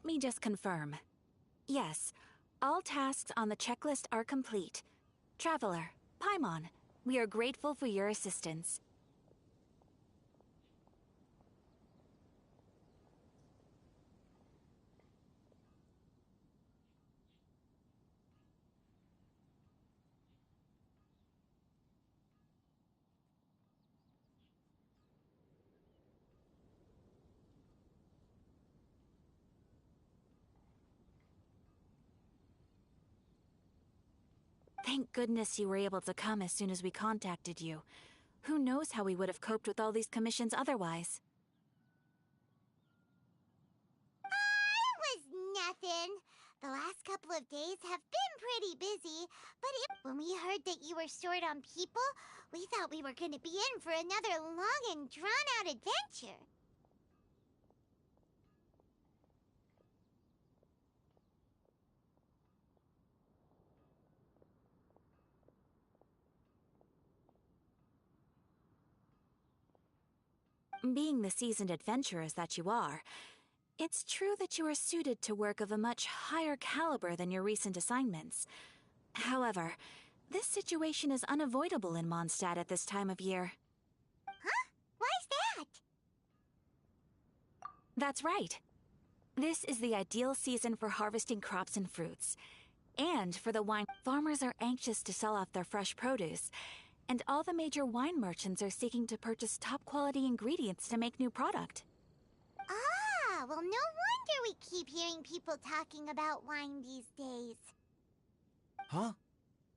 Let me just confirm. Yes, all tasks on the checklist are complete. Traveler, Paimon, we are grateful for your assistance. Thank goodness you were able to come as soon as we contacted you. Who knows how we would have coped with all these commissions otherwise? It was nothing. The last couple of days have been pretty busy, but when we heard that you were short on people, we thought we were going to be in for another long and drawn-out adventure. Being the seasoned adventurers that you are, it's true that you are suited to work of a much higher caliber than your recent assignments. However, this situation is unavoidable in Mondstadt at this time of year. Huh? Why's that? That's right. This is the ideal season for harvesting crops and fruits. And for the wine, farmers are anxious to sell off their fresh produce, and all the major wine merchants are seeking to purchase top-quality ingredients to make new product. Ah, well, no wonder we keep hearing people talking about wine these days. Huh?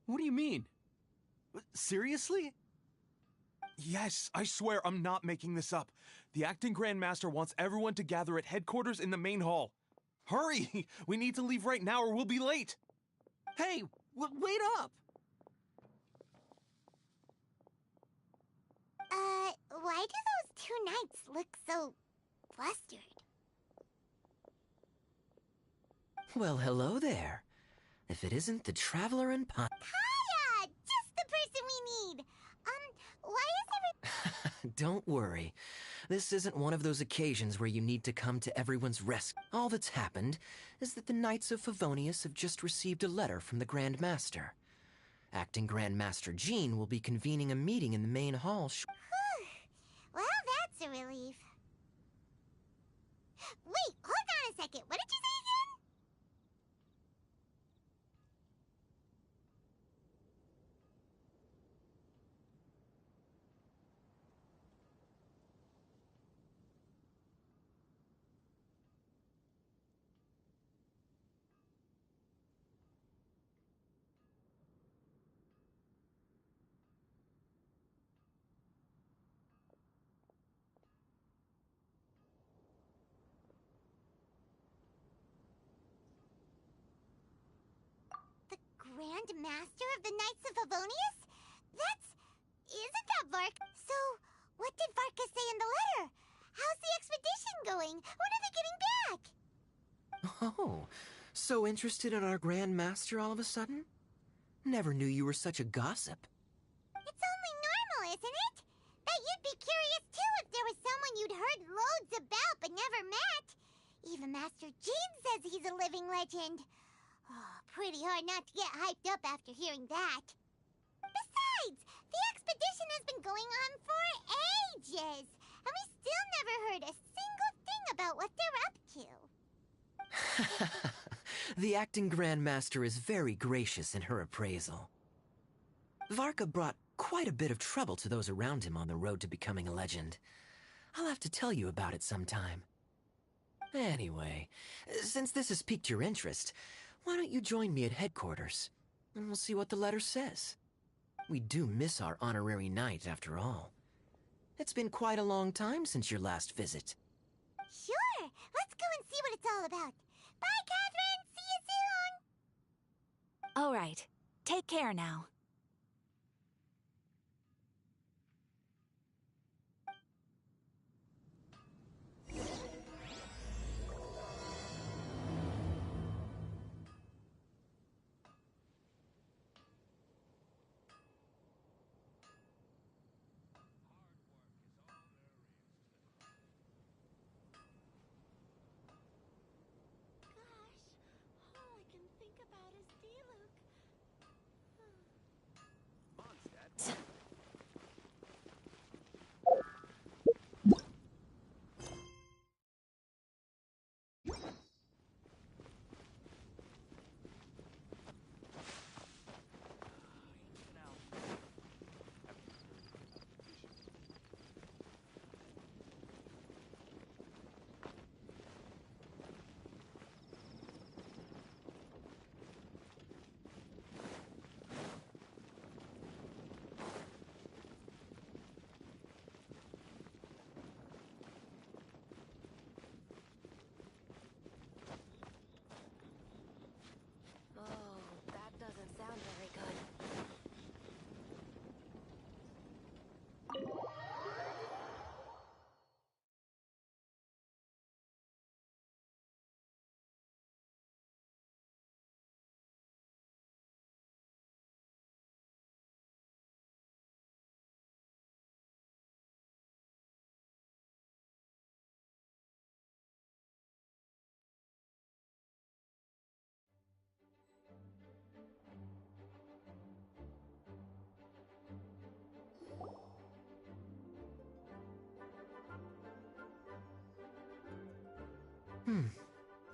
What do you mean? Seriously? Yes, I swear I'm not making this up. The acting Grand Master wants everyone to gather at headquarters in the main hall. Hurry! We need to leave right now or we'll be late! Hey, wait up! Why do those two knights look so flustered? Well, hello there. If it isn't the Traveler and Hiya! Just the person we need! Why is Don't worry. This isn't one of those occasions where you need to come to everyone's rescue. All that's happened is that the Knights of Favonius have just received a letter from the Grand Master. Acting Grand Master Jean will be convening a meeting in the main hall. Well, that's a relief. Wait, hold on a second. What did you say again? The Grand Master of the Knights of Favonius? Isn't that Varka? So, what did Varka say in the letter? How's the expedition going? When are they getting back? Oh, so interested in our Grand Master all of a sudden? Never knew you were such a gossip. It's only normal, isn't it? That you'd be curious too if there was someone you'd heard loads about but never met. Even Master Jean says he's a living legend. Oh, pretty hard not to get hyped up after hearing that. Besides, the expedition has been going on for ages, and we still never heard a single thing about what they're up to. The acting Grand Master is very gracious in her appraisal. Varka brought quite a bit of trouble to those around him on the road to becoming a legend. I'll have to tell you about it sometime. Anyway, since this has piqued your interest, why don't you join me at headquarters, and we'll see what the letter says. We do miss our honorary knight, after all. It's been quite a long time since your last visit. Sure, let's go and see what it's all about. Bye, Catherine! See you soon! All right. Take care now.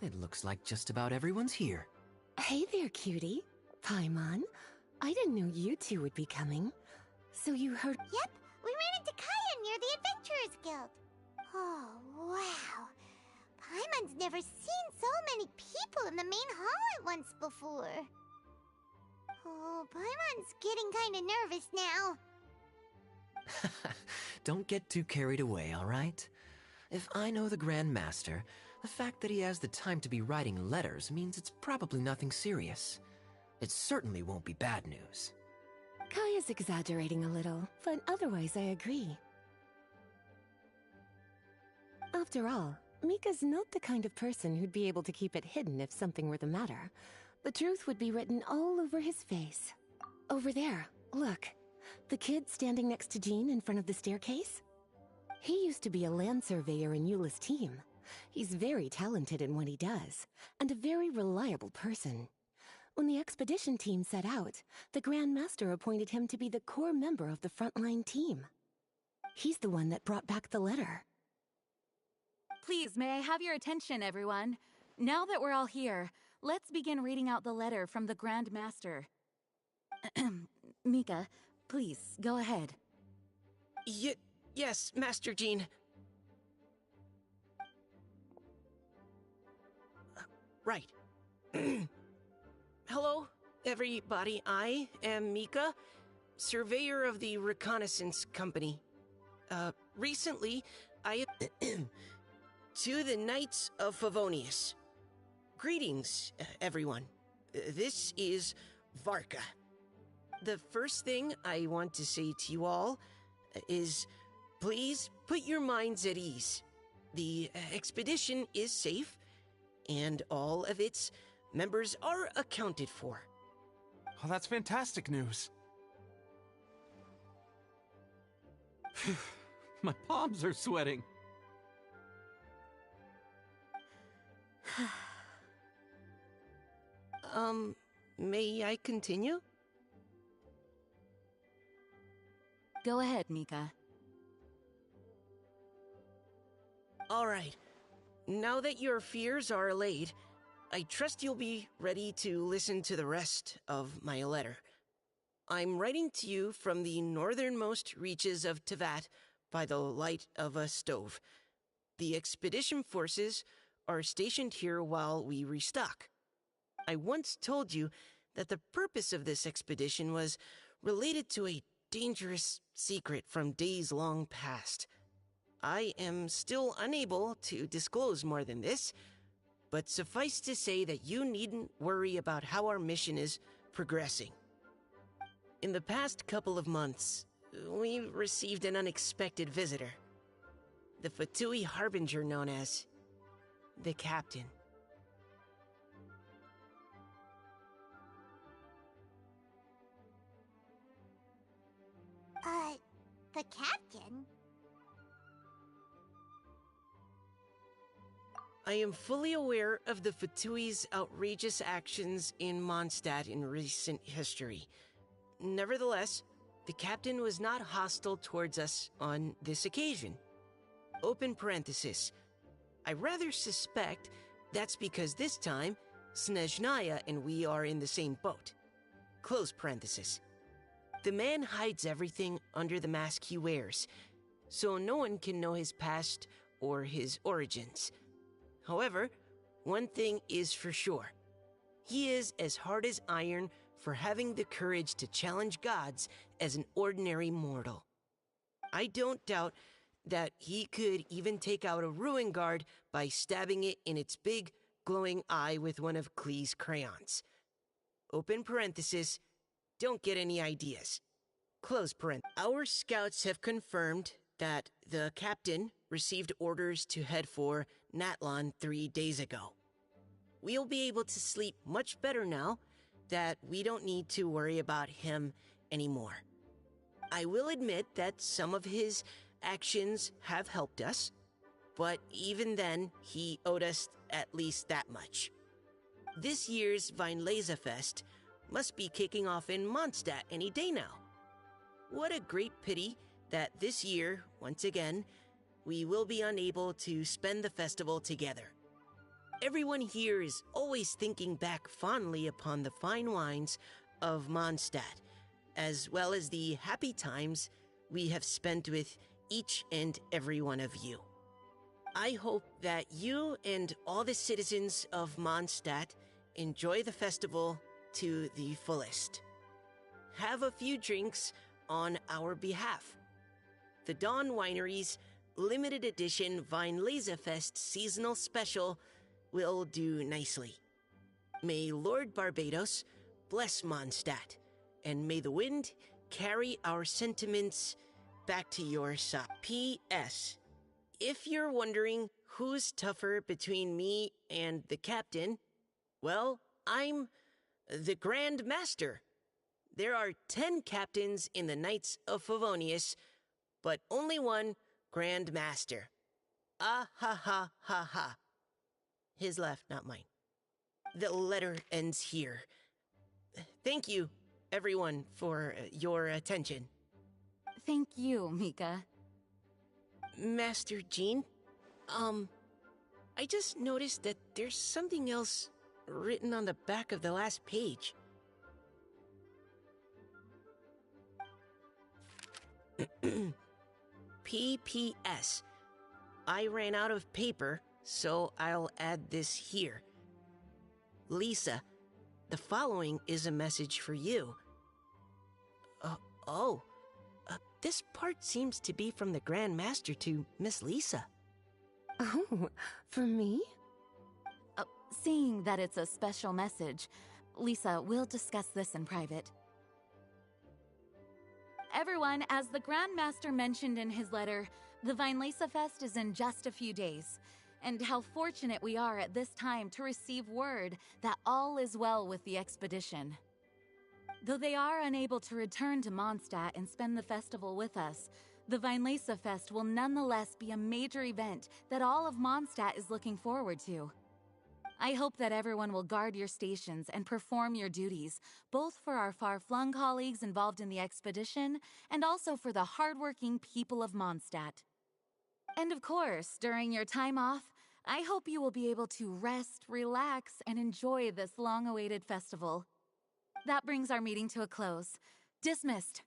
It looks like just about everyone's here. Hey there, cutie. Paimon. I didn't know you two would be coming. So you heard— Yep, we ran into Kaya near the Adventurers Guild. Oh, wow. Paimon's never seen so many people in the main hall at once before. Oh, Paimon's getting kinda nervous now. Don't get too carried away, all right? If I know the Grand Master, the fact that he has the time to be writing letters means it's probably nothing serious. It certainly won't be bad news. Kaya's exaggerating a little, but otherwise I agree. After all, Mika's not the kind of person who'd be able to keep it hidden if something were the matter. The truth would be written all over his face. Over there, look. The kid standing next to Jean in front of the staircase? He used to be a land surveyor in Eula's team. He's very talented in what he does, and a very reliable person. When the expedition team set out, the Grand Master appointed him to be the core member of the frontline team. He's the one that brought back the letter. Please, may I have your attention, everyone? Now that we're all here, let's begin reading out the letter from the Grand Master. Mika, please, go ahead. Yes, Master Jean. Right. Hello, everybody. I am Mika, surveyor of the Reconnaissance Company. Recently, I to the Knights of Favonius. Greetings, everyone. This is Varka. The first thing I want to say to you all is, please put your minds at ease. The expedition is safe, and all of its members are accounted for. Oh, that's fantastic news. My palms are sweating. May I continue? Go ahead, Mika. All right. Now that your fears are allayed, I trust you'll be ready to listen to the rest of my letter. I'm writing to you from the northernmost reaches of Tevat by the light of a stove. The expedition forces are stationed here while we restock. I once told you that the purpose of this expedition was related to a dangerous secret from days long past. I am still unable to disclose more than this, but suffice to say that you needn't worry about how our mission is progressing. In the past couple of months, we received an unexpected visitor. The Fatui Harbinger known as the Captain. The Captain? I am fully aware of the Fatui's outrageous actions in Mondstadt in recent history. Nevertheless, the Captain was not hostile towards us on this occasion. Open parenthesis. I rather suspect that's because this time, Snezhnaya and we are in the same boat. Close parenthesis. The man hides everything under the mask he wears, so no one can know his past or his origins. However, one thing is for sure. He is as hard as iron for having the courage to challenge gods as an ordinary mortal. I don't doubt that he could even take out a ruin guard by stabbing it in its big, glowing eye with one of Klee's crayons. Open parenthesis, don't get any ideas. Close parenthesis. Our scouts have confirmed that the Captain received orders to head for Natlan 3 days ago. We'll be able to sleep much better now that we don't need to worry about him anymore. I will admit that some of his actions have helped us, but even then, he owed us at least that much. This year's Weinlesefest must be kicking off in Mondstadt any day now. What a great pity that this year, once again, we will be unable to spend the festival together. Everyone here is always thinking back fondly upon the fine wines of Mondstadt, as well as the happy times we have spent with each and every one of you. I hope that you and all the citizens of Mondstadt enjoy the festival to the fullest. Have a few drinks on our behalf. The Dawn Winery's limited edition Weinlesefest seasonal special will do nicely. May Lord Barbados bless Mondstadt, and may the wind carry our sentiments back to your side. P.S. If you're wondering who's tougher between me and the captain, well, I'm the Grand Master. There are 10 captains in the Knights of Favonius, but only one Grand Master. Ah ha ha ha ha. His left, not mine. The letter ends here. Thank you, everyone, for your attention. Thank you, Mika. Master Jean, I just noticed that there's something else written on the back of the last page. P.P.S. I ran out of paper, so I'll add this here. Lisa, the following is a message for you. This part seems to be from the Grand Master to Miss Lisa. Oh, for me? Seeing that it's a special message, Lisa, we'll discuss this in private. Everyone, as the Grand Master mentioned in his letter, the Weinlesefest is in just a few days. And how fortunate we are at this time to receive word that all is well with the expedition. Though they are unable to return to Mondstadt and spend the festival with us, the Weinlesefest will nonetheless be a major event that all of Mondstadt is looking forward to. I hope that everyone will guard your stations and perform your duties, both for our far-flung colleagues involved in the expedition and also for the hardworking people of Mondstadt. And of course, during your time off, I hope you will be able to rest, relax, and enjoy this long-awaited festival. That brings our meeting to a close. Dismissed.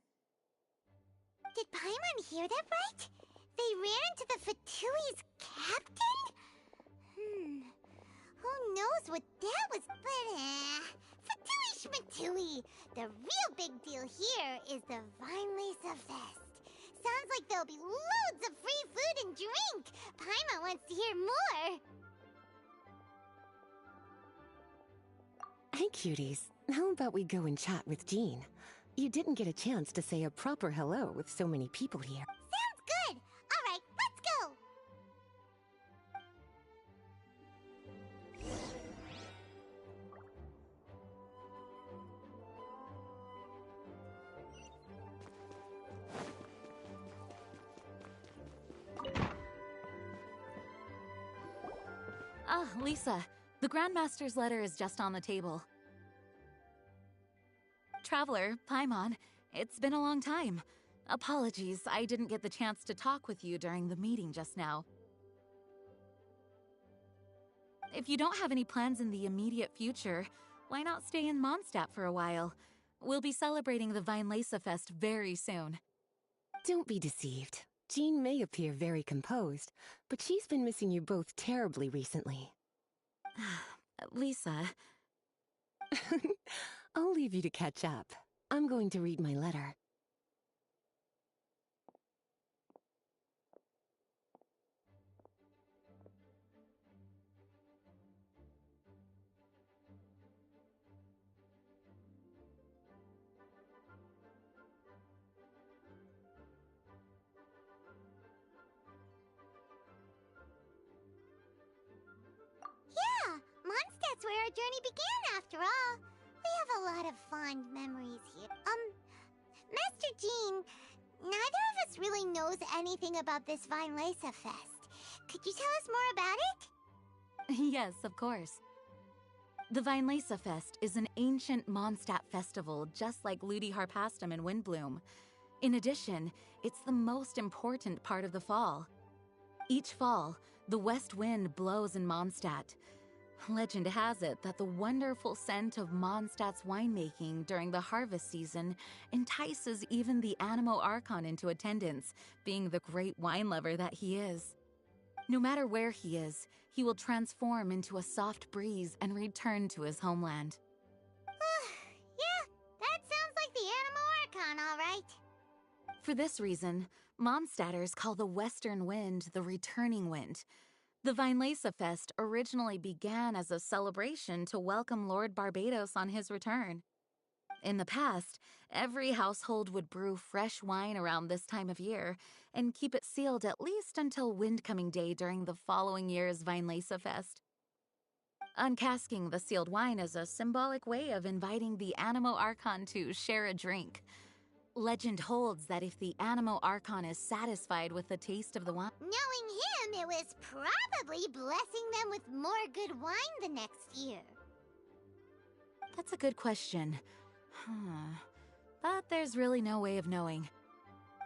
Did Paimon hear that right? They ran into the Fatui's captain? Who knows what that was, but Fatui Schmatui! The real big deal here is the Weinlesefest. Sounds like there'll be loads of free food and drink! Paimon wants to hear more! Hey, cuties. How about we go and chat with Jean? You didn't get a chance to say a proper hello with so many people here. Sounds good! Alright, let's go! Ah, Lisa, the Grandmaster's letter is just on the table. Traveler, Paimon, it's been a long time. Apologies, I didn't get the chance to talk with you during the meeting just now. If you don't have any plans in the immediate future, why not stay in Mondstadt for a while? We'll be celebrating the Weinlesefest very soon. Don't be deceived. Jean may appear very composed, but she's been missing you both terribly recently. Lisa... I'll leave you to catch up. I'm going to read my letter. Yeah, Mondstadt's where our journey began after all. We have a lot of fond memories here. Master Jean, neither of us really knows anything about this Weinlesefest. Could you tell us more about it? Yes, of course. The Weinlesefest is an ancient Mondstadt festival just like Ludi Harpastum and Windbloom. In addition, it's the most important part of the fall. Each fall, the west wind blows in Mondstadt. Legend has it that the wonderful scent of Mondstadt's winemaking during the harvest season entices even the Animo Archon into attendance, being the great wine lover that he is. No matter where he is, he will transform into a soft breeze and return to his homeland. Yeah, that sounds like the Animo Archon, all right. For this reason, Mondstadters call the Western Wind the Returning Wind. The Weinlese Fest originally began as a celebration to welcome Lord Barbados on his return. In the past, every household would brew fresh wine around this time of year and keep it sealed at least until Windcoming Day during the following year's Weinlese Fest. Uncasking the sealed wine is a symbolic way of inviting the Animo Archon to share a drink. Legend holds that if the Animo Archon is satisfied with the taste of the wine... Knowing him, it was probably blessing them with more good wine the next year. That's a good question. But there's really no way of knowing.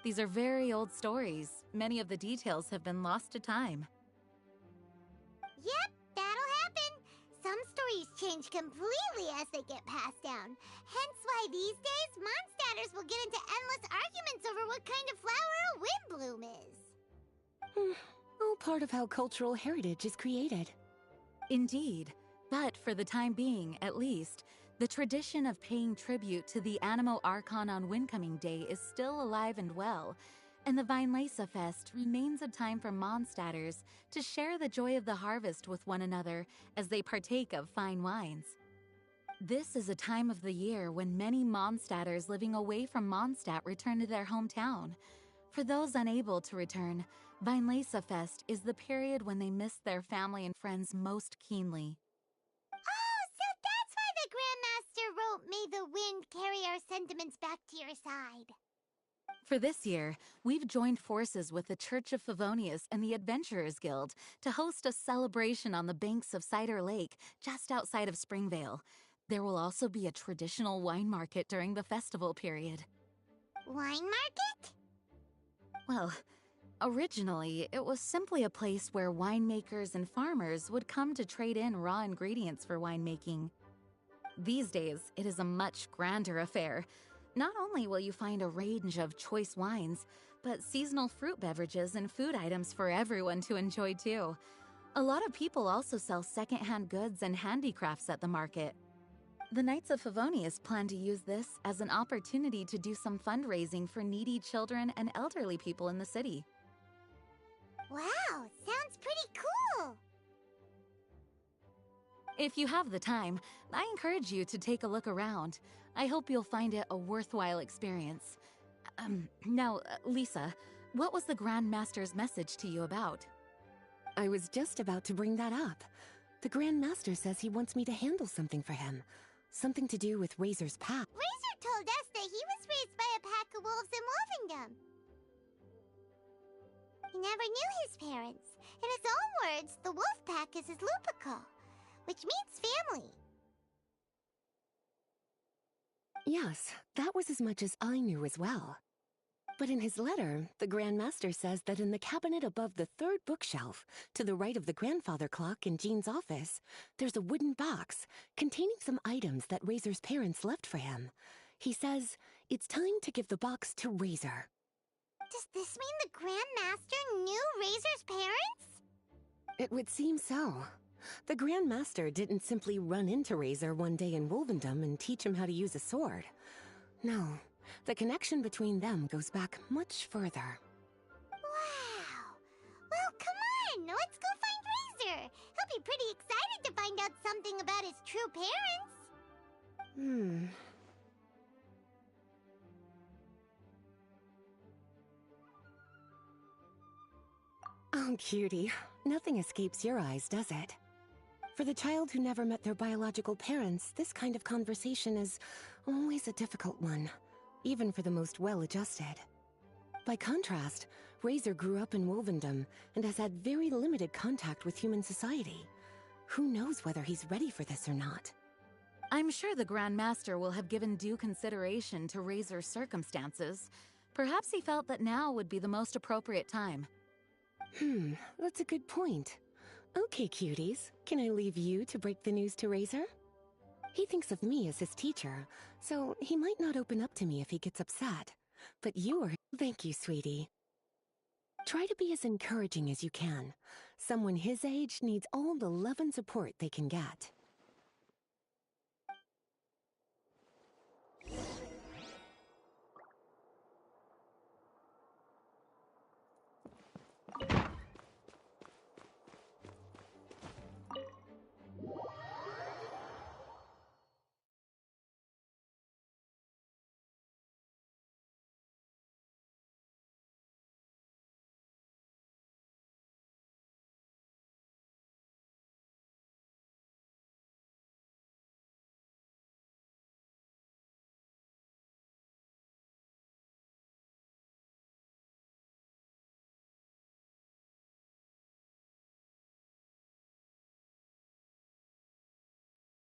These are very old stories. Many of the details have been lost to time. Yep, that'll happen. Some stories change completely as they get passed down. Hence why these days, Mondstadters will get into endless arguments over what kind of flower a windbloom is. All part of how cultural heritage is created. Indeed. But for the time being, at least, the tradition of paying tribute to the Animo Archon on Windcoming Day is still alive and well, and the Weinlese Fest remains a time for Mondstadters to share the joy of the harvest with one another as they partake of fine wines. This is a time of the year when many Mondstadters living away from Mondstadt return to their hometown. For those unable to return, Weinlese Fest is the period when they miss their family and friends most keenly. Oh, so that's why the Grandmaster wrote, "May the wind carry our sentiments back to your side." For this year, we've joined forces with the Church of Favonius and the Adventurers Guild to host a celebration on the banks of Cider Lake, just outside of Springvale. There will also be a traditional wine market during the festival period. Wine market? Well, originally, it was simply a place where winemakers and farmers would come to trade in raw ingredients for winemaking. These days, it is a much grander affair. Not only will you find a range of choice wines, but seasonal fruit beverages and food items for everyone to enjoy too. A lot of people also sell secondhand goods and handicrafts at the market. The Knights of Favonius plan to use this as an opportunity to do some fundraising for needy children and elderly people in the city. Wow, sounds pretty cool. If you have the time, I encourage you to take a look around. I hope you'll find it a worthwhile experience. Now, Lisa, what was the Grand Master's message to you about? I was just about to bring that up. The Grand Master says he wants me to handle something for him. Something to do with Razor's pack. Razor told us that he was raised by a pack of wolves in Wolvendom. He never knew his parents. In his own words, the wolf pack is his lupical, which means family. Yes, that was as much as I knew as well. But in his letter, the Grand Master says that in the cabinet above the third bookshelf, to the right of the grandfather clock in Jean's office, there's a wooden box containing some items that Razor's parents left for him. He says it's time to give the box to Razor. Does this mean the Grand Master knew Razor's parents? It would seem so. The Grand Master didn't simply run into Razor one day in Wolvendom and teach him how to use a sword. No, the connection between them goes back much further. Wow! Well, come on! Let's go find Razor! He'll be pretty excited to find out something about his true parents. Oh, cutie. Nothing escapes your eyes, does it? For the child who never met their biological parents, this kind of conversation is always a difficult one, even for the most well-adjusted. By contrast, Razor grew up in Wolvendom and has had very limited contact with human society. Who knows whether he's ready for this or not? I'm sure the Grand Master will have given due consideration to Razor's circumstances. Perhaps he felt that now would be the most appropriate time. That's a good point. Okay, cuties. Can I leave you to break the news to Razor? He thinks of me as his teacher, so he might not open up to me if he gets upset. But you are... Thank you, sweetie. Try to be as encouraging as you can. Someone his age needs all the love and support they can get.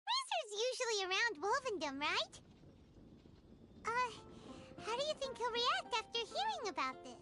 Razor's usually around Wolvendom, right? How do you think he'll react after hearing about this?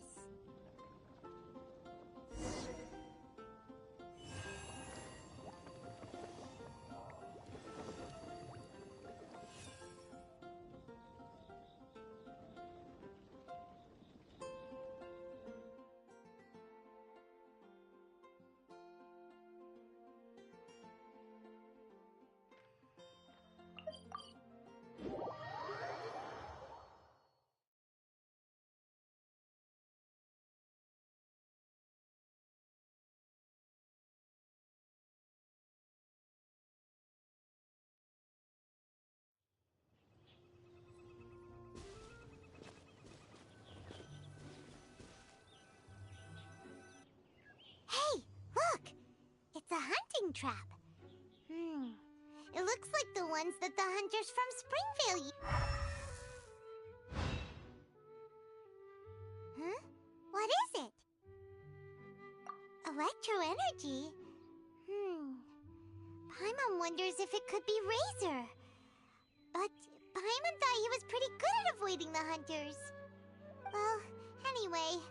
Hey, look! It's a hunting trap. It looks like the ones that the hunters from Springvale use. Huh? What is it? Electro-energy? Paimon wonders if it could be Razor. But Paimon thought he was pretty good at avoiding the hunters. Well, anyway,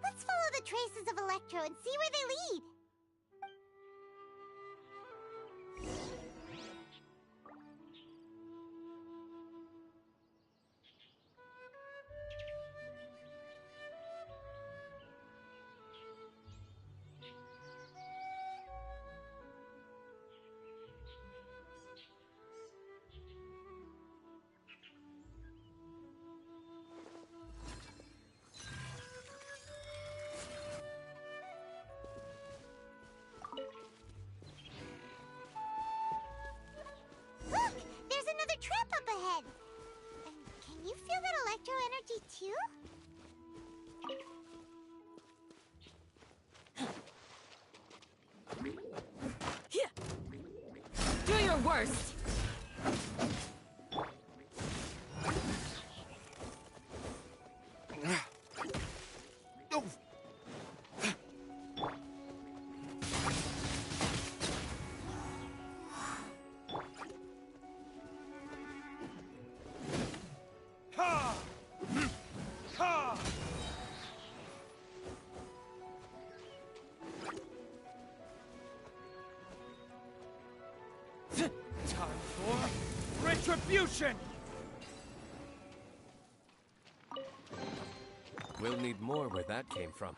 let's follow the traces of Electro and see where they lead. Look! There's another trap up ahead! And can you feel that electro energy too? Do your worst! Ha! Ha! Time for retribution! We'll need more where that came from.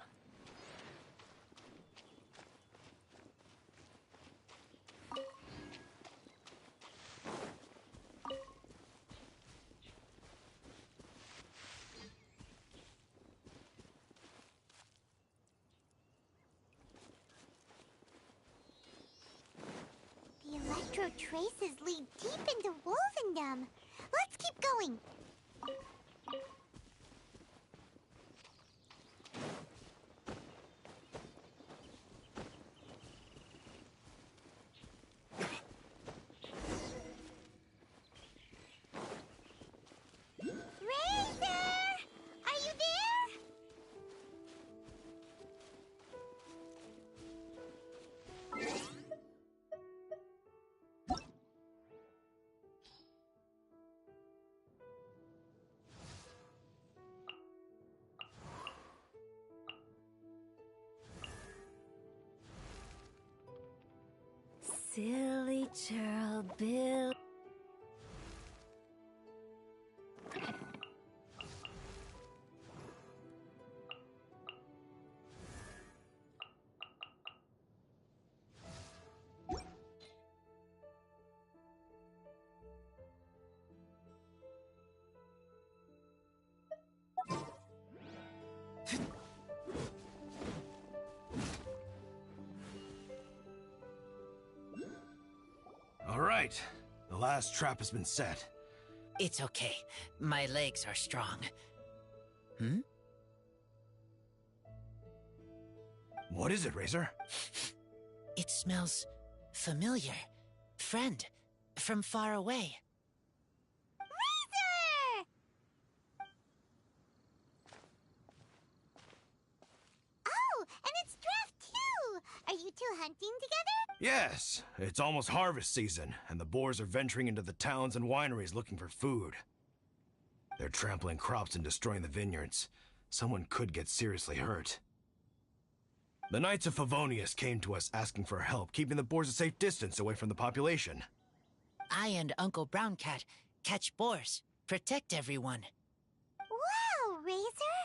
The electro traces lead deep into Wolvendom. Let's keep going. Razor! Are you there? Silly churl Bill. All right. The last trap has been set. It's okay. My legs are strong. Hmm? What is it, Razor? It smells familiar. Friend, from far away. Razor! Oh, and it's Draft too! Are you two hunting together? Yes, it's almost harvest season, and the boars are venturing into the towns and wineries looking for food. They're trampling crops and destroying the vineyards. Someone could get seriously hurt. The Knights of Favonius came to us asking for help, keeping the boars a safe distance away from the population. I and Uncle Brown Cat catch boars, protect everyone. Wow, Razor!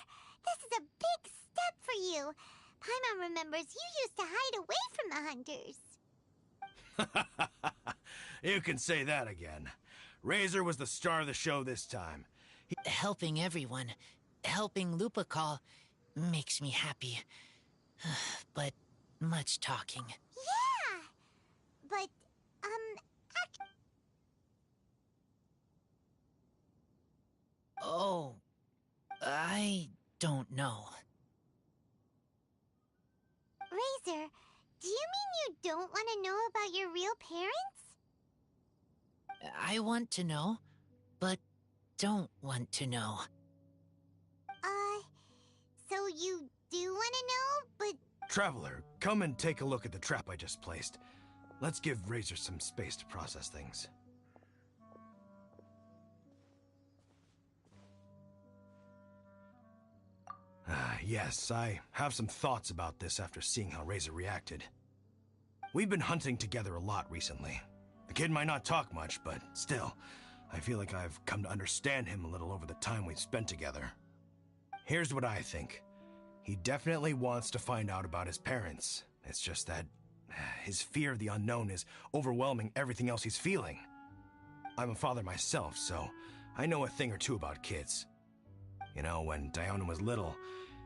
This is a big step for you. Paimon remembers you used to hide away from the hunters. You can say that again. Razor was the star of the show this time. Helping everyone, helping Lupical, makes me happy. But much talking. Yeah! But, Oh, I don't know. Razor, do you mean you don't want to know about your real parents? I want to know, but don't want to know. So you do want to know, but... Traveler, come and take a look at the trap I just placed. Let's give Razor some space to process things. Yes, I have some thoughts about this after seeing how Razor reacted. We've been hunting together a lot recently. The kid might not talk much, but still, I feel like I've come to understand him a little over the time we've spent together. Here's what I think. He definitely wants to find out about his parents. It's just that his fear of the unknown is overwhelming everything else he's feeling. I'm a father myself, so I know a thing or two about kids. You know, when Diona was little,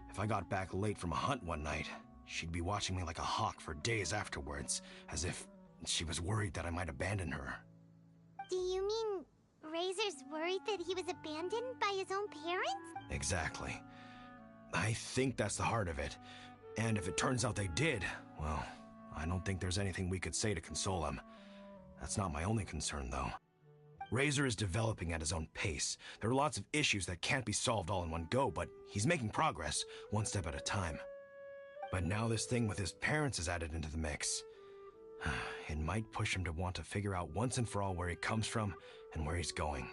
if I got back late from a hunt one night, she'd be watching me like a hawk for days afterwards, as if she was worried that I might abandon her. Do you mean Razor's worried that he was abandoned by his own parents? Exactly. I think that's the heart of it. And if it turns out they did, well, I don't think there's anything we could say to console him. That's not my only concern, though. Razor is developing at his own pace. There are lots of issues that can't be solved all in one go, but he's making progress, one step at a time. But now this thing with his parents is added into the mix. It might push him to want to figure out once and for all where he comes from and where he's going.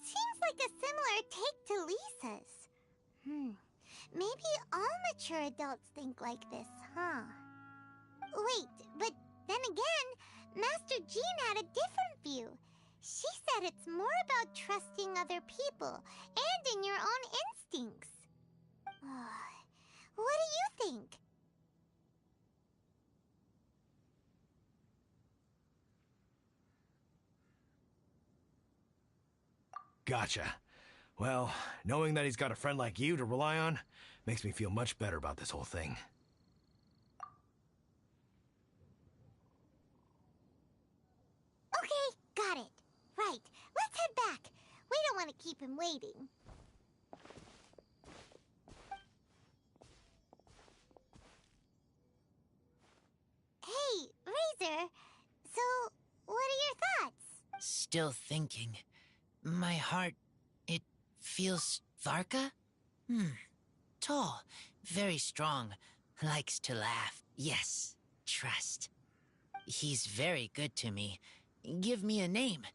Seems like a similar take to Lisa's. Maybe all mature adults think like this, huh? Wait, but then again, Master Jean had a different view. She said it's more about trusting other people and in your own instincts. What do you think? Gotcha. Well, knowing that he's got a friend like you to rely on makes me feel much better about this whole thing. Okay, got it. Right, let's head back. We don't want to keep him waiting. Hey, Razor. So, what are your thoughts? Still thinking. My heart, it feels Varka? Tall, very strong, likes to laugh. Yes, trust. He's very good to me. Give me a name.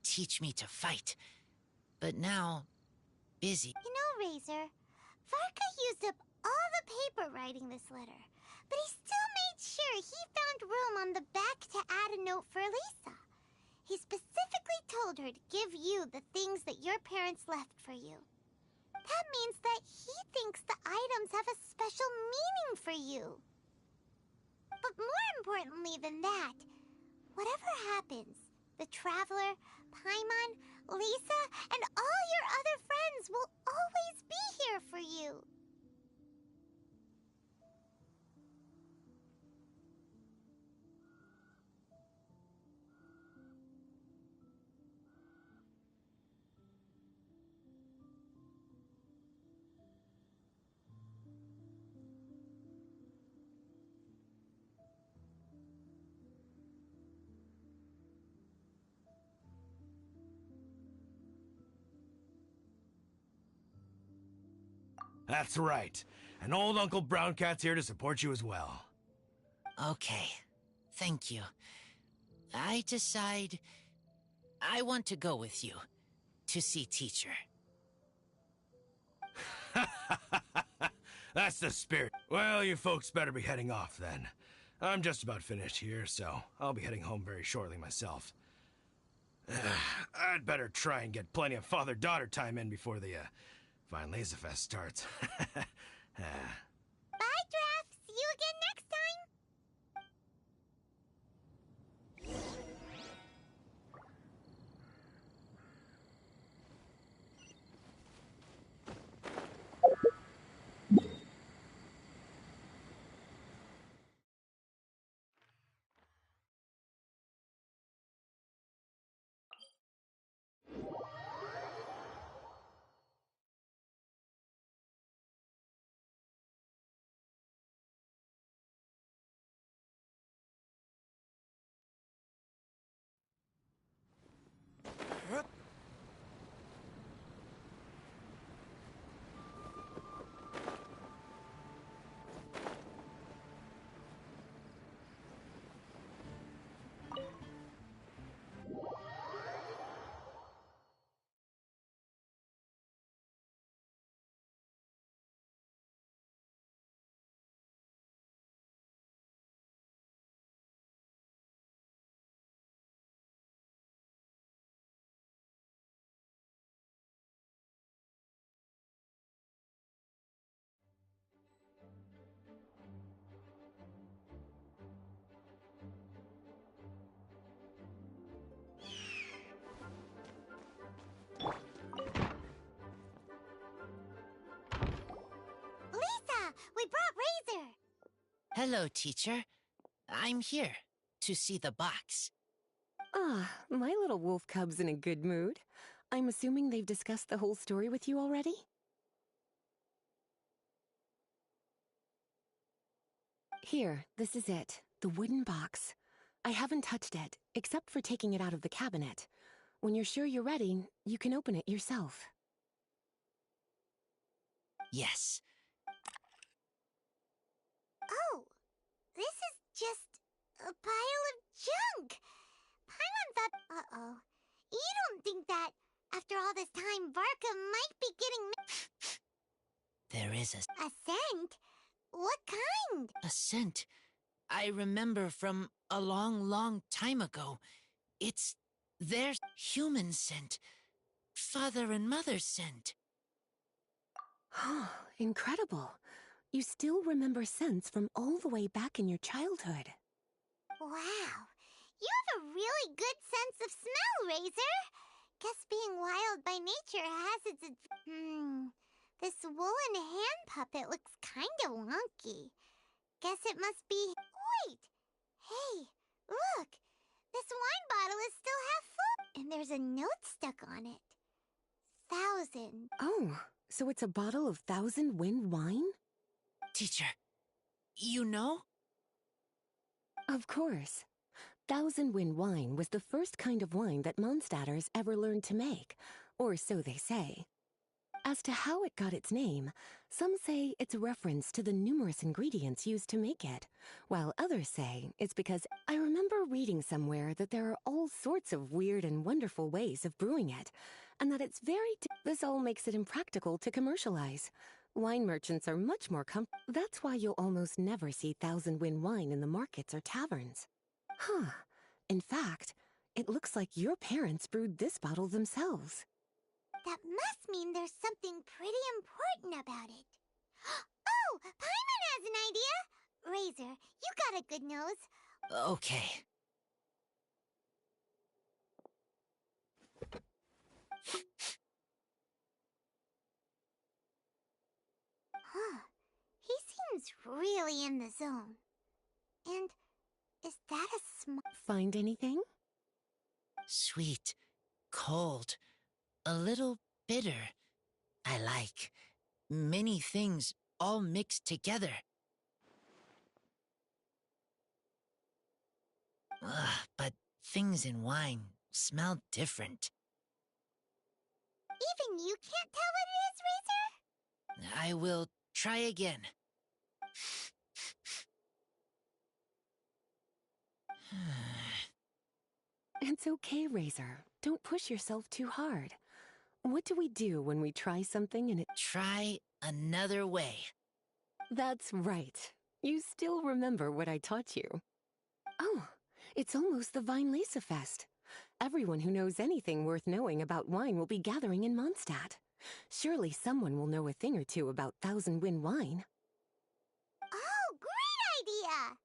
Teach me to fight. But now, busy. You know, Razor, Varka used up all the paper writing this letter. but he still made sure he found room on the back to add a note for Lisa. He specifically told her to give you the things that your parents left for you. That means that he thinks the items have a special meaning for you. But more importantly than that, whatever happens, the Traveler, Paimon, Lisa, and all your other friends will always be here for you. That's right. And old Uncle Brown Cat's here to support you as well. Okay. Thank you. I decide I want to go with you to see teacher. That's the spirit. Well, you folks better be heading off then. I'm just about finished here, so I'll be heading home very shortly myself. I'd better try and get plenty of father-daughter time in before the fine Laser Fest starts. Bye, Draft. See you again next time. Lisa, we brought Razor. Hello, teacher. I'm here to see the box. Ah, my little wolf cub's in a good mood. I'm assuming they've discussed the whole story with you already? Here, this is it. The wooden box. I haven't touched it, except for taking it out of the cabinet. When you're sure you're ready, you can open it yourself. Yes. Oh, this is just a pile of junk. Paimon thought... Uh-oh. You don't think that, after all this time, Varka might be getting... There is A scent? What kind? a scent I remember from a long, long time ago. It's their human scent. Father and mother's scent. Oh, incredible. You still remember scents from all the way back in your childhood. Wow. You have a really good sense of smell, Razor. Guess being wild by nature has its... This woolen hand puppet looks kinda wonky. Guess it must be... Wait! Hey, look! This wine bottle is still half full, and there's a note stuck on it. 1,000. Oh, so it's a bottle of Thousand Wind wine? Teacher, you know? Of course. Thousand Wind wine was the first kind of wine that Mondstadters ever learned to make, or so they say. As to how it got its name, some say it's a reference to the numerous ingredients used to make it, while others say it's because I remember reading somewhere that there are all sorts of weird and wonderful ways of brewing it, and that it's very... This all makes it impractical to commercialize. Wine merchants are much more That's why you'll almost never see Thousand Wind wine in the markets or taverns. Huh. In fact, it looks like your parents brewed this bottle themselves. That must mean there's something pretty important about it. Oh, Paimon has an idea! Razor, you got a good nose. Okay. Huh. He seems really in the zone. And is that a Find anything? Sweet, cold, a little bitter. I like many things all mixed together. Ugh, but things in wine smell different. Even you can't tell what it is, Razor? I will try again. It's okay, Razor. Don't push yourself too hard. What do we do when we try something and it... Try another way. That's right. You still remember what I taught you. Oh, it's almost the Vine Lisa Fest. Everyone who knows anything worth knowing about wine will be gathering in Mondstadt. Surely someone will know a thing or two about Thousand Wind wine. Oh, great idea!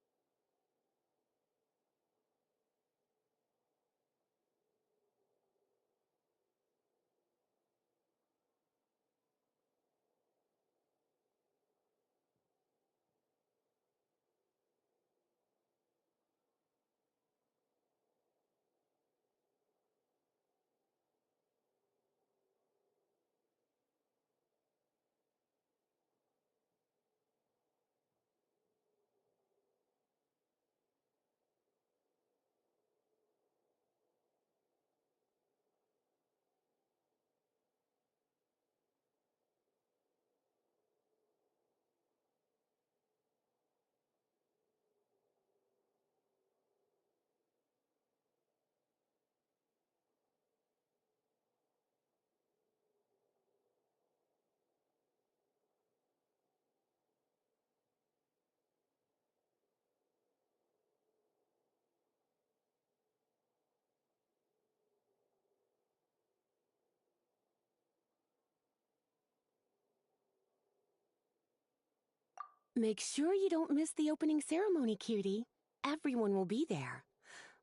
Make sure you don't miss the opening ceremony, cutie. Everyone will be there.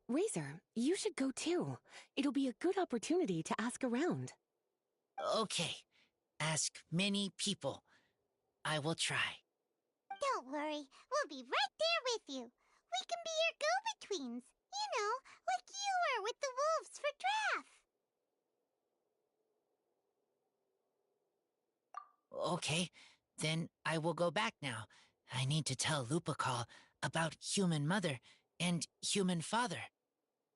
Razor, you should go too. It'll be a good opportunity to ask around. Okay. Ask many people. I will try. Don't worry, we'll be right there with you. We can be your go-betweens. You know, like you were with the wolves for Draff. Okay, then I will go back now. I need to tell Lupical about Human Mother and Human Father.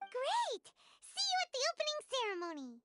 Great! See you at the opening ceremony.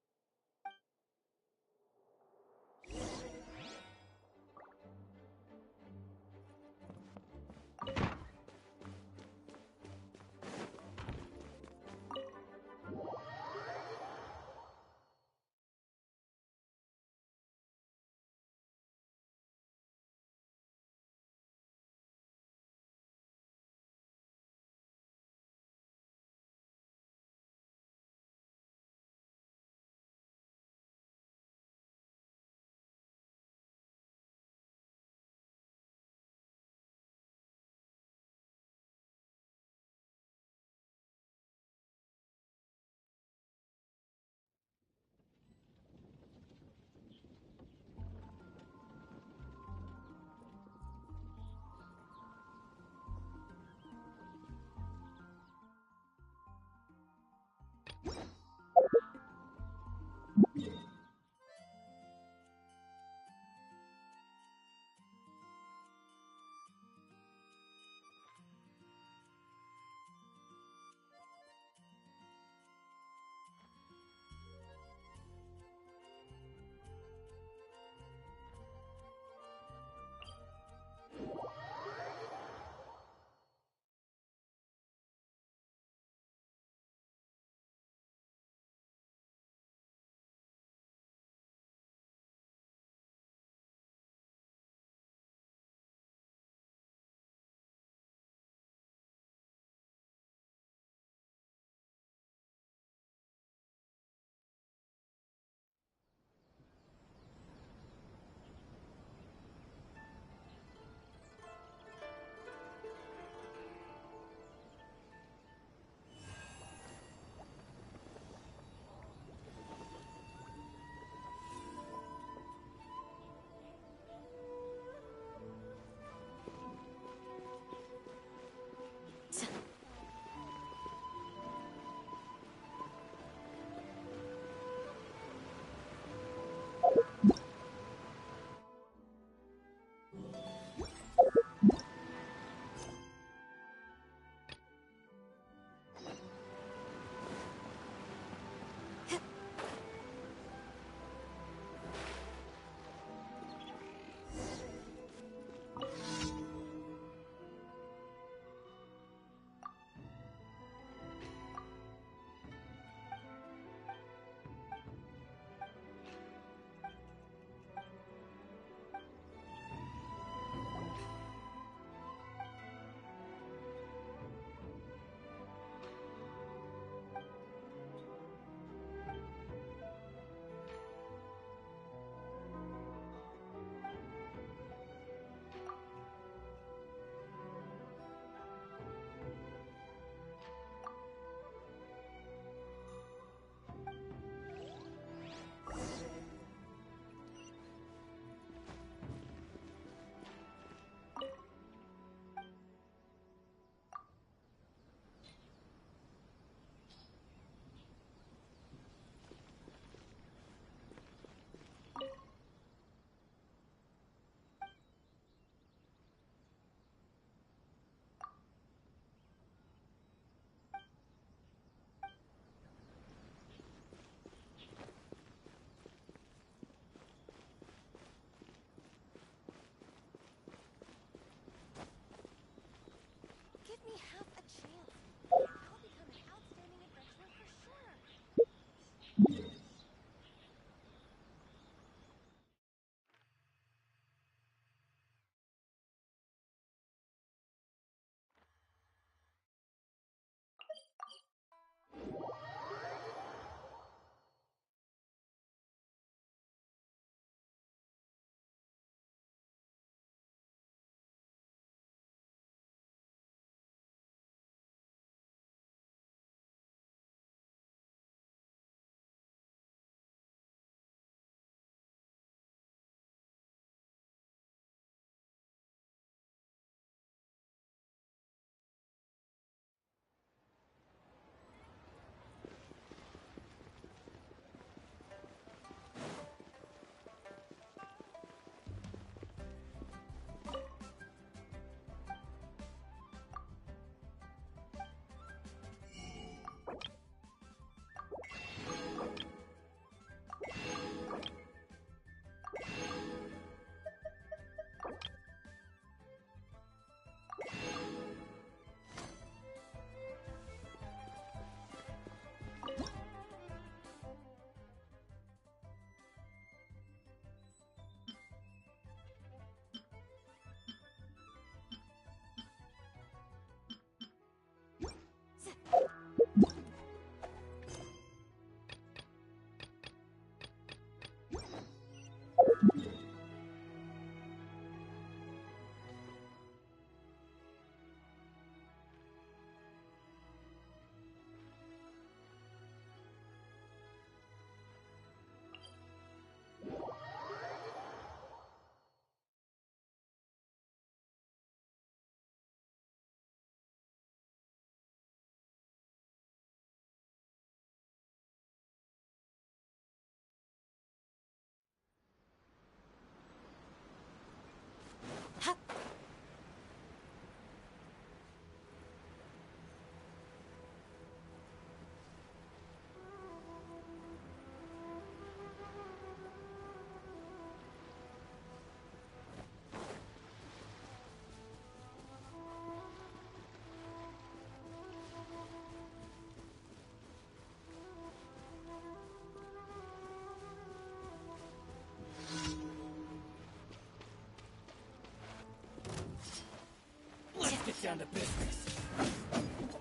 down to business.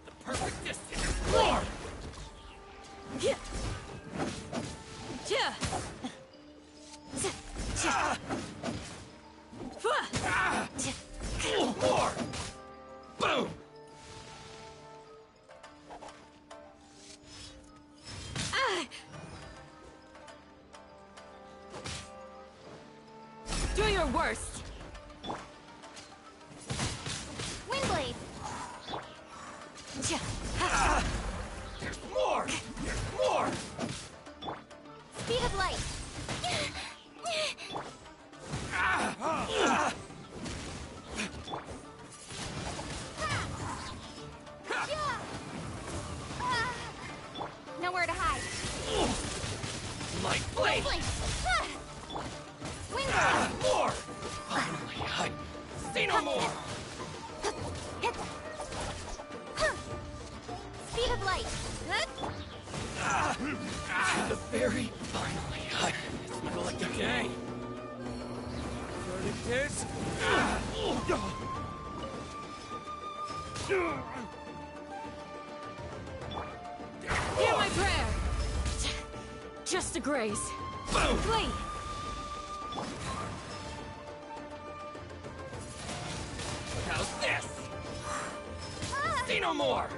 The perfect distance. Floor! Yeah. Yeah. More! Boom! Do your worst. Windblade! There's more! There's more! Speed of light! Nowhere to hide. Light blade! Windblade! More! Finally, say no more! Speed of light! The fairy! Finally, it's middle of the day! Verdict is... Hear my prayer. Just a graze. Boom! Flee. How's this? Say no more!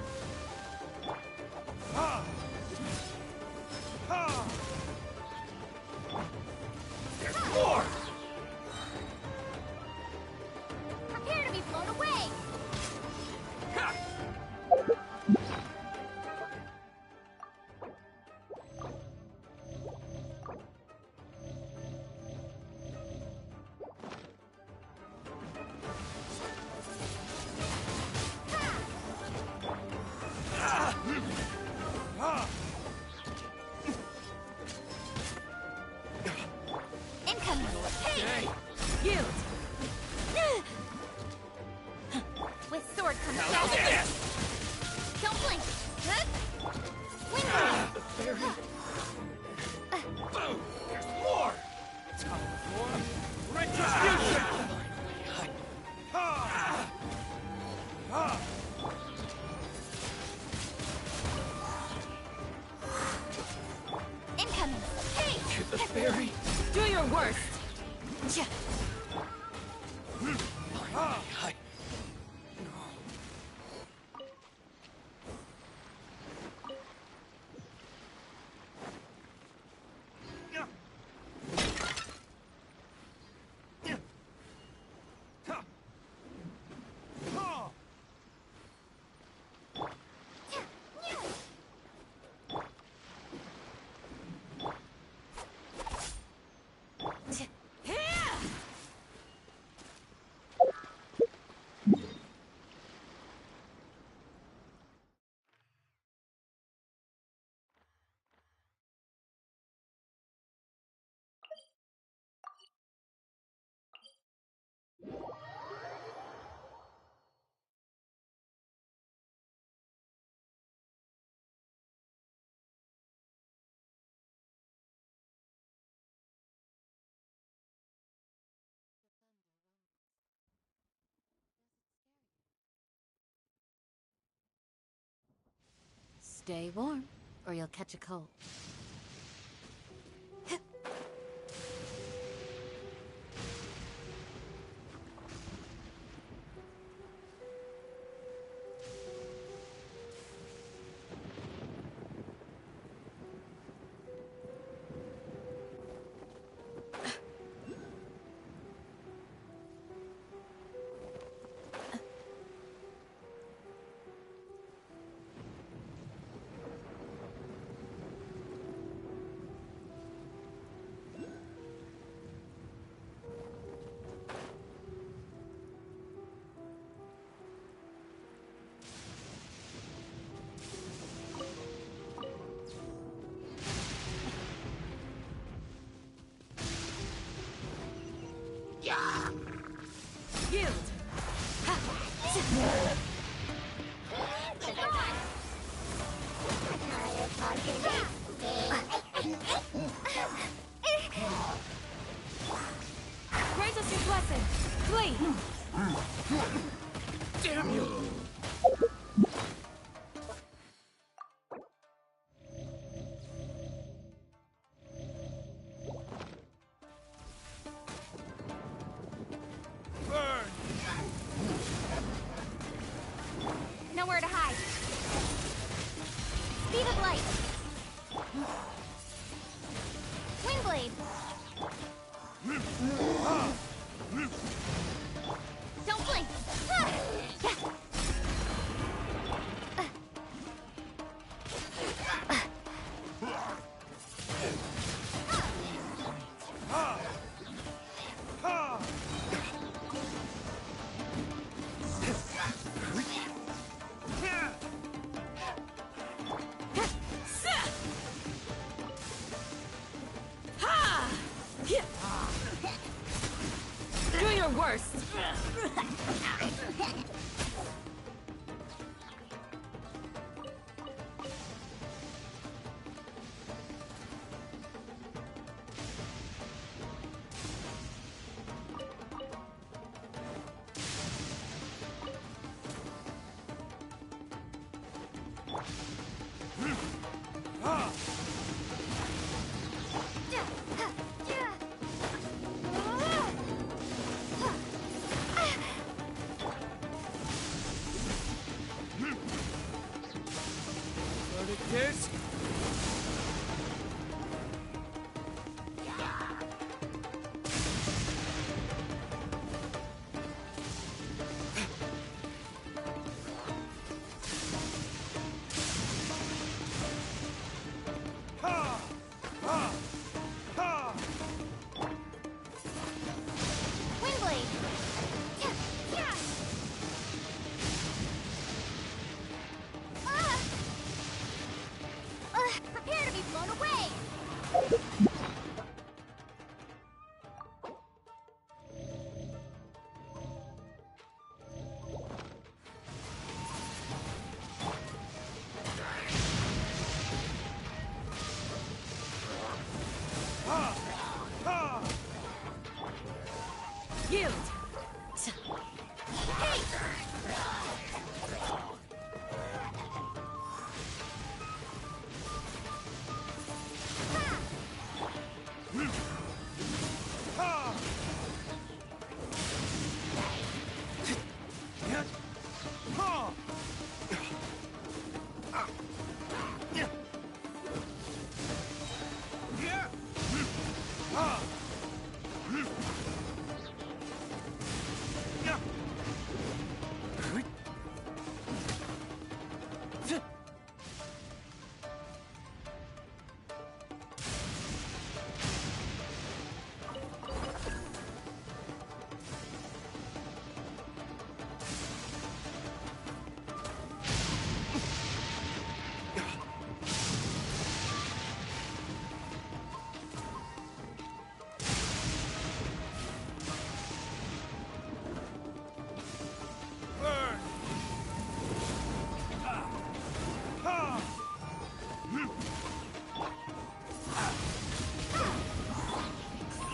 There's more! Prepare to be blown away! Incoming! Hey! Yield. With sword comes How's shadow. this? Don't blink! Windblade! The fairy... Boom! There's more! Time for retribution! Incoming! Hey! The fairy... Do your worst. Stay warm, or you'll catch a cold. Yield. Grant us your blessing. Flee. Damn you! Nowhere to hide. Speed of light. Windblade. Don't blink. Do your worst. This? Windblade. Prepare to be blown away. Yield.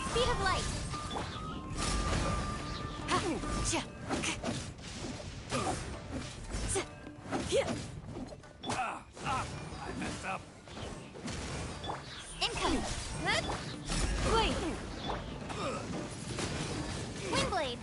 Speed of light. I messed up. Incoming. Wait. Windblade.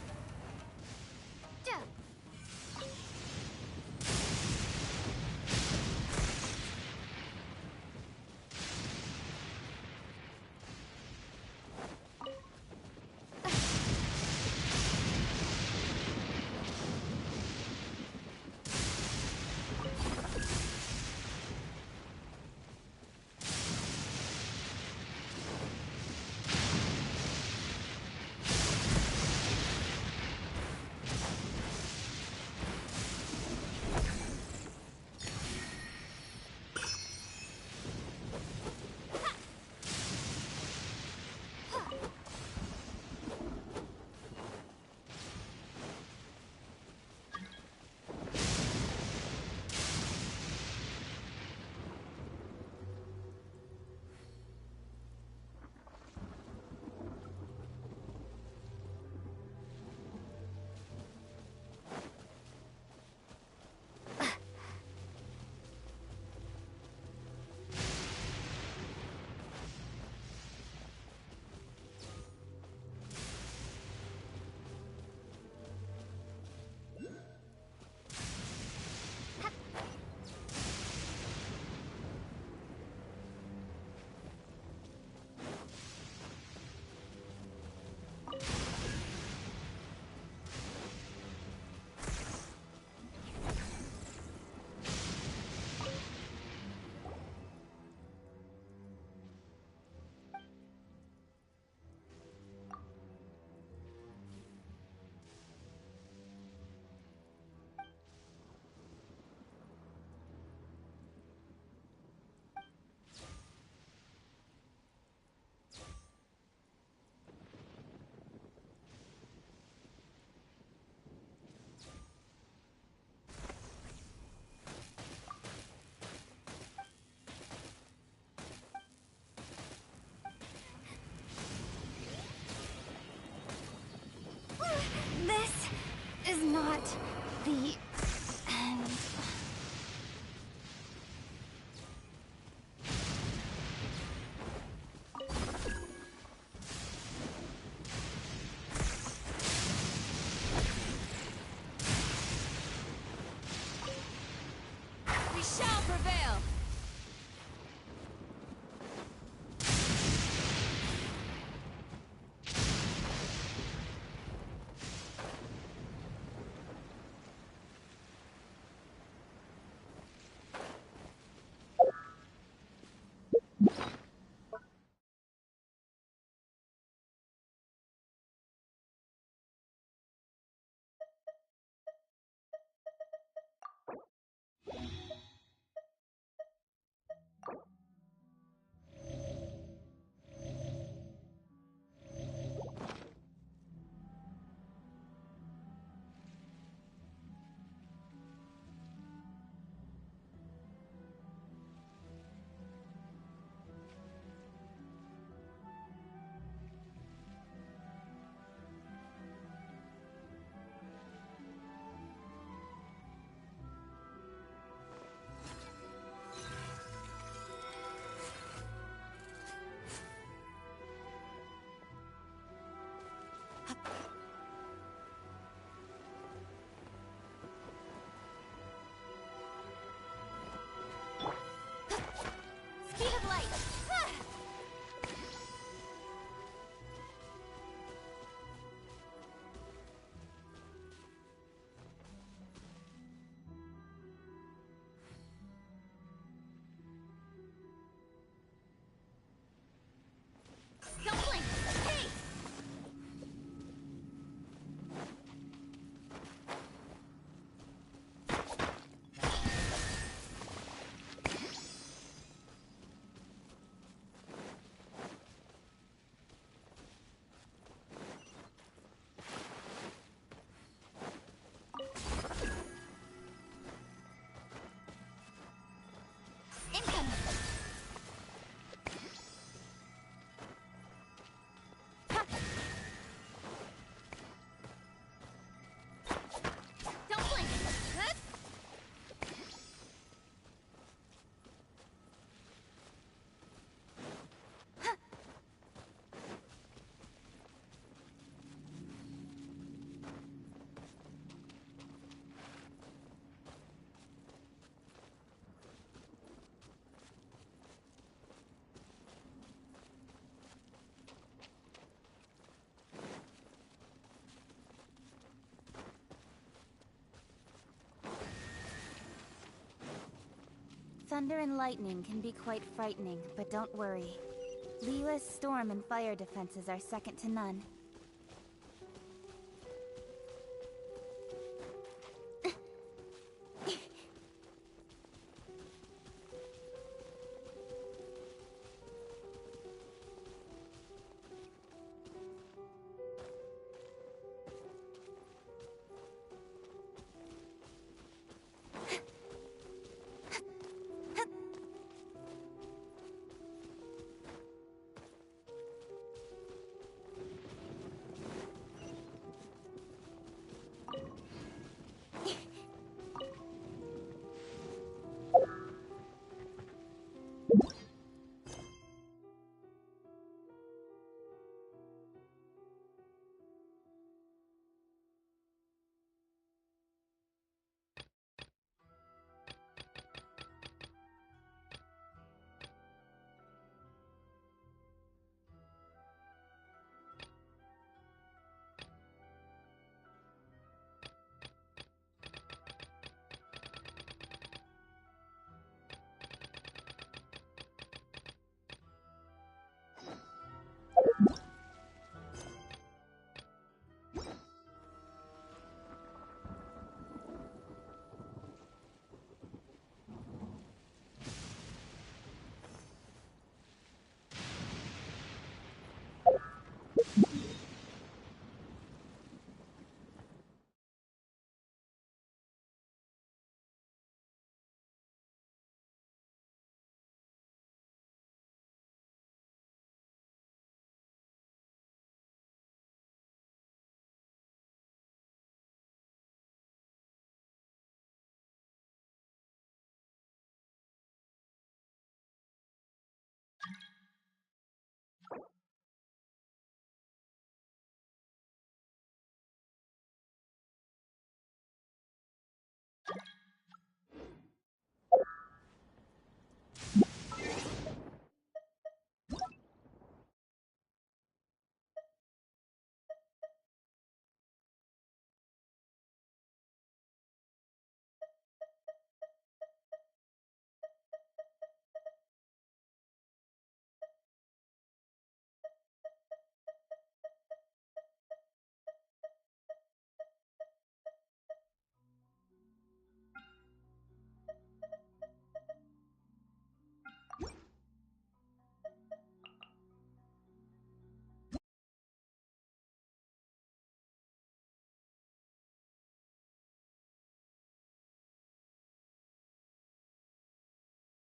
Thunder and lightning can be quite frightening, but don't worry. Liyue's storm and fire defenses are second to none.